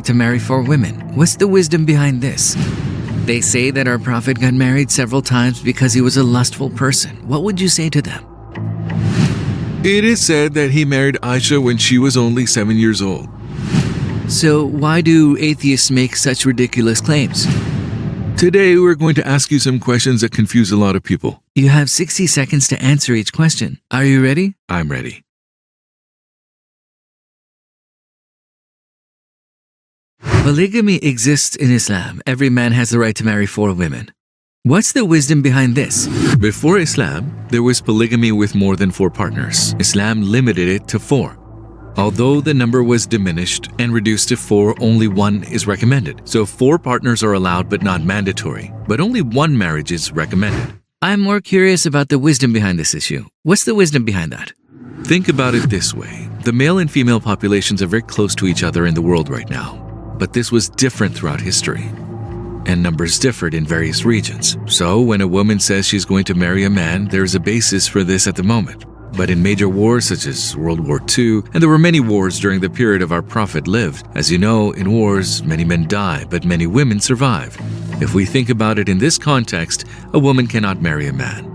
to marry 4 women. What's the wisdom behind this? They say that our Prophet got married several times because he was a lustful person. What would you say to them? It is said that he married Aisha when she was only 7 years old. So why do atheists make such ridiculous claims? Today, we're going to ask you some questions that confuse a lot of people. You have 60 seconds to answer each question. Are you ready? I'm ready. Polygamy exists in Islam. Every man has the right to marry 4 women. What's the wisdom behind this? Before Islam, there was polygamy with more than 4 partners. Islam limited it to 4. Although the number was diminished and reduced to 4, only 1 is recommended. So 4 partners are allowed but not mandatory. But only 1 marriage is recommended. I'm more curious about the wisdom behind this issue. What's the wisdom behind that? Think about it this way. The male and female populations are very close to each other in the world right now. But this was different throughout history. And numbers differed in various regions. So when a woman says she's going to marry a man, there's a basis for this at the moment. But in major wars such as World War II, and there were many wars during the period of our Prophet lived. As you know, in wars, many men die, but many women survive. If we think about it in this context, a woman cannot marry a man.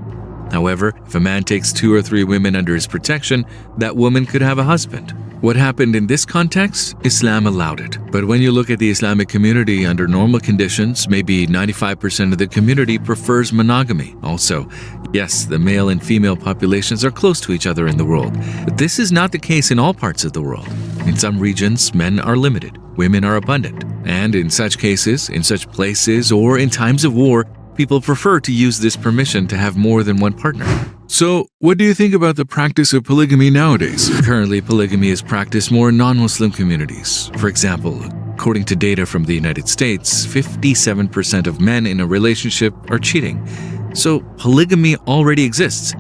However, if a man takes 2 or 3 women under his protection, that woman could have a husband. What happened in this context? Islam allowed it. But when you look at the Islamic community under normal conditions, maybe 95% of the community prefers monogamy. Also, yes, the male and female populations are close to each other in the world. But this is not the case in all parts of the world. In some regions, men are limited, women are abundant. And in such cases, in such places, or in times of war, people prefer to use this permission to have more than 1 partner. So, what do you think about the practice of polygamy nowadays? Currently, polygamy is practiced more in non-Muslim communities. For example, according to data from the United States, 57% of men in a relationship are cheating. So, polygamy already exists.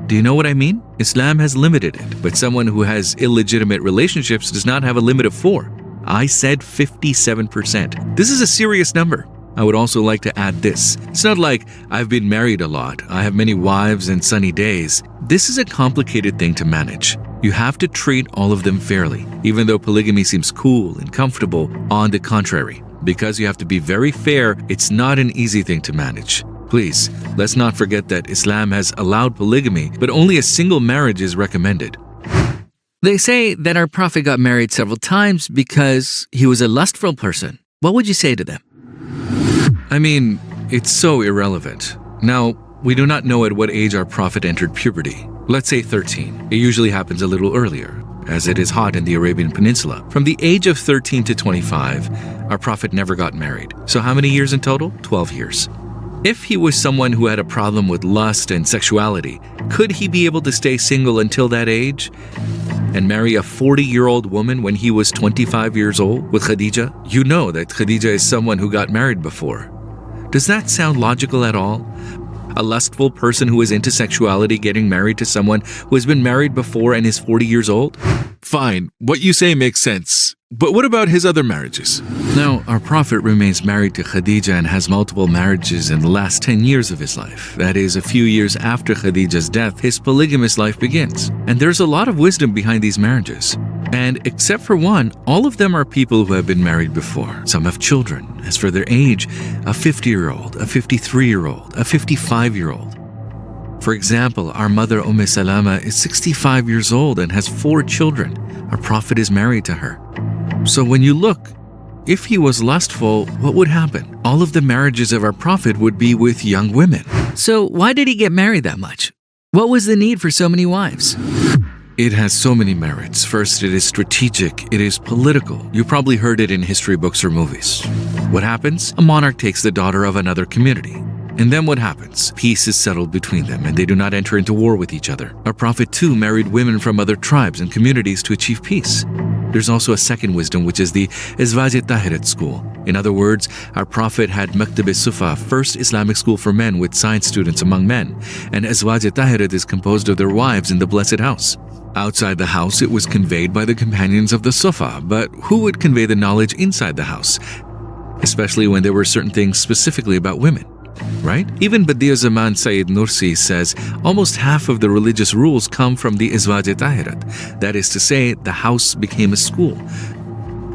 Do you know what I mean? Islam has limited it, but someone who has illegitimate relationships does not have a limit of 4. I said 57%. This is a serious number. I would also like to add this. It's not like I've been married a lot. I have many wives and sunny days. This is a complicated thing to manage. You have to treat all of them fairly, even though polygamy seems cool and comfortable. On the contrary, because you have to be very fair, it's not an easy thing to manage. Please, let's not forget that Islam has allowed polygamy, but only a single marriage is recommended. They say that our Prophet got married several times because he was a lustful person. What would you say to them? I mean, it's so irrelevant. Now, we do not know at what age our Prophet entered puberty. Let's say 13. It usually happens a little earlier, as it is hot in the Arabian Peninsula. From the age of 13 to 25, our Prophet never got married. So how many years in total? 12 years. If he was someone who had a problem with lust and sexuality, could he be able to stay single until that age and marry a 40-year-old woman when he was 25 years old with Khadija? You know that Khadija is someone who got married before. Does that sound logical at all? A lustful person who is into sexuality getting married to someone who has been married before and is 40 years old? Fine, what you say makes sense. But what about his other marriages? Now, our Prophet remains married to Khadija and has multiple marriages in the last 10 years of his life. That is, a few years after Khadija's death, his polygamous life begins. And there's a lot of wisdom behind these marriages. And except for one, all of them are people who have been married before. Some have children. As for their age, a 50-year-old, a 53-year-old, a 55-year-old. For example, our mother Salama is 65 years old and has 4 children. Our Prophet is married to her. So when you look, if he was lustful, what would happen? All of the marriages of our Prophet would be with young women. So why did he get married that much? What was the need for so many wives? It has so many merits. First, it is strategic. It is political. You probably heard it in history books or movies. What happens? A monarch takes the daughter of another community. And then what happens? Peace is settled between them and they do not enter into war with each other. Our Prophet too married women from other tribes and communities to achieve peace. There's also a second wisdom, which is the Tahirat school. In other words, our Prophet had Maktab Sufa, first Islamic school for men with science students among men. And Tahirat is composed of their wives in the Blessed House. Outside the house, it was conveyed by the companions of the Sufa, but who would convey the knowledge inside the house? Especially when there were certain things specifically about women. Right? Even Badi'a Zaman Sayyid Nursi says almost half of the religious rules come from the Tahirat. That is to say, the house became a school.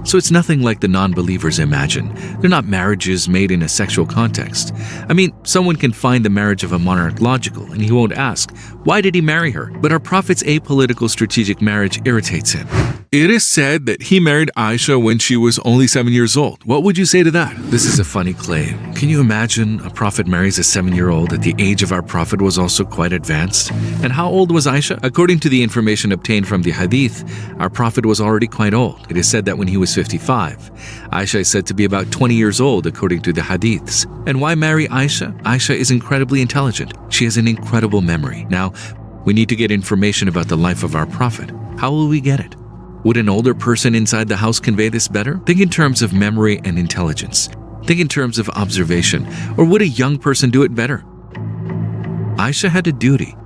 So it's nothing like the non-believers imagine. They're not marriages made in a sexual context. I mean, someone can find the marriage of a monarch logical, and he won't ask, why did he marry her? But our Prophet's apolitical strategic marriage irritates him. It is said that he married Aisha when she was only 7 years old. What would you say to that? This is a funny claim. Can you imagine a prophet marries a 7-year-old at the age of our prophet was also quite advanced? And how old was Aisha? According to the information obtained from the hadith, our prophet was already quite old. It is said that when he was 55. Aisha is said to be about 20 years old according to the hadiths. And why marry Aisha? Aisha is incredibly intelligent. She has an incredible memory. Now, we need to get information about the life of our prophet. How will we get it? Would an older person inside the house convey this better? Think in terms of memory and intelligence. Think in terms of observation. Or would a young person do it better? Aisha had a duty.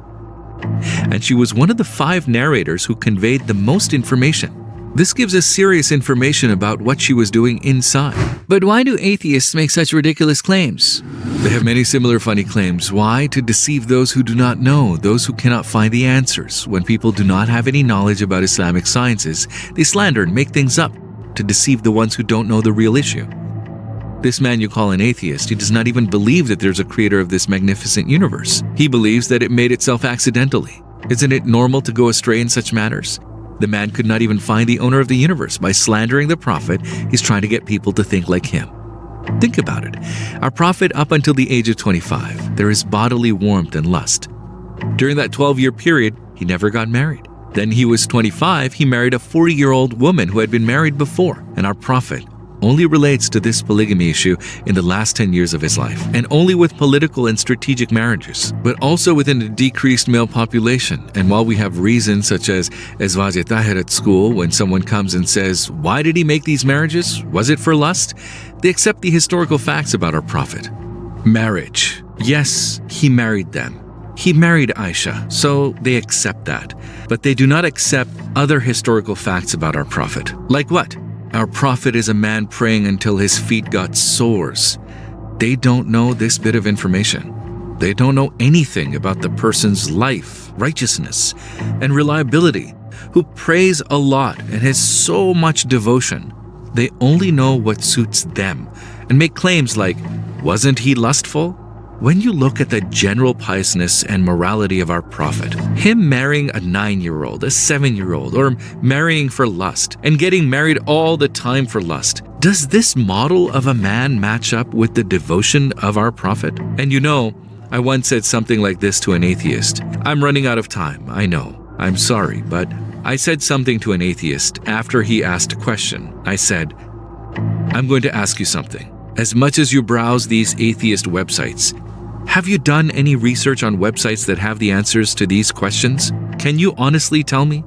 And she was one of the 5 narrators who conveyed the most information. This gives us serious information about what she was doing inside. But why do atheists make such ridiculous claims? They have many similar funny claims. Why? To deceive those who do not know, those who cannot find the answers. When people do not have any knowledge about Islamic sciences, they slander and make things up to deceive the ones who don't know the real issue. This man you call an atheist, he does not even believe that there's a creator of this magnificent universe. He believes that it made itself accidentally. Isn't it normal to go astray in such matters? The man could not even find the owner of the universe. By slandering the prophet, he's trying to get people to think like him. Think about it. Our prophet, up until the age of 25, there is bodily warmth and lust. During that 12-year period, he never got married. Then he was 25, he married a 40-year-old woman who had been married before. And our prophet only relates to this polygamy issue in the last 10 years of his life, and only with political and strategic marriages, but also within a decreased male population. And while we have reasons such as Ezvaj Tahir at school, when someone comes and says, why did he make these marriages? Was it for lust? They accept the historical facts about our prophet. Marriage. Yes, he married them. He married Aisha, so they accept that. But they do not accept other historical facts about our prophet. Like what? Our prophet is a man praying until his feet got sores. They don't know this bit of information. They don't know anything about the person's life, righteousness, and reliability, who prays a lot and has so much devotion. They only know what suits them and make claims like, wasn't he lustful? When you look at the general piousness and morality of our prophet, him marrying a 9-year-old, a 7-year-old, or marrying for lust, and getting married all the time for lust, does this model of a man match up with the devotion of our prophet? And you know, I once said something like this to an atheist. I'm running out of time, I know. I'm sorry, but I said something to an atheist after he asked a question. I said, I'm going to ask you something. As much as you browse these atheist websites, have you done any research on websites that have the answers to these questions? Can you honestly tell me?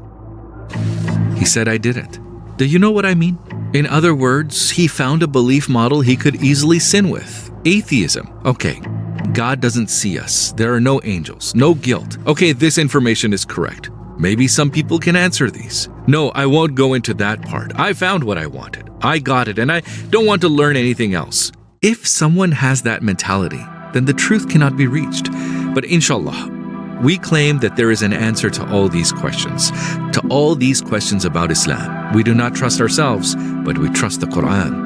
He said I didn't. Do you know what I mean? In other words, he found a belief model he could easily sin with. Atheism. Okay, God doesn't see us. There are no angels, no guilt. Okay, this information is correct. Maybe some people can answer these. No, I won't go into that part. I found what I wanted. I got it, and I don't want to learn anything else. If someone has that mentality, then the truth cannot be reached. But inshallah, we claim that there is an answer to all these questions about Islam. We do not trust ourselves, but we trust the Quran.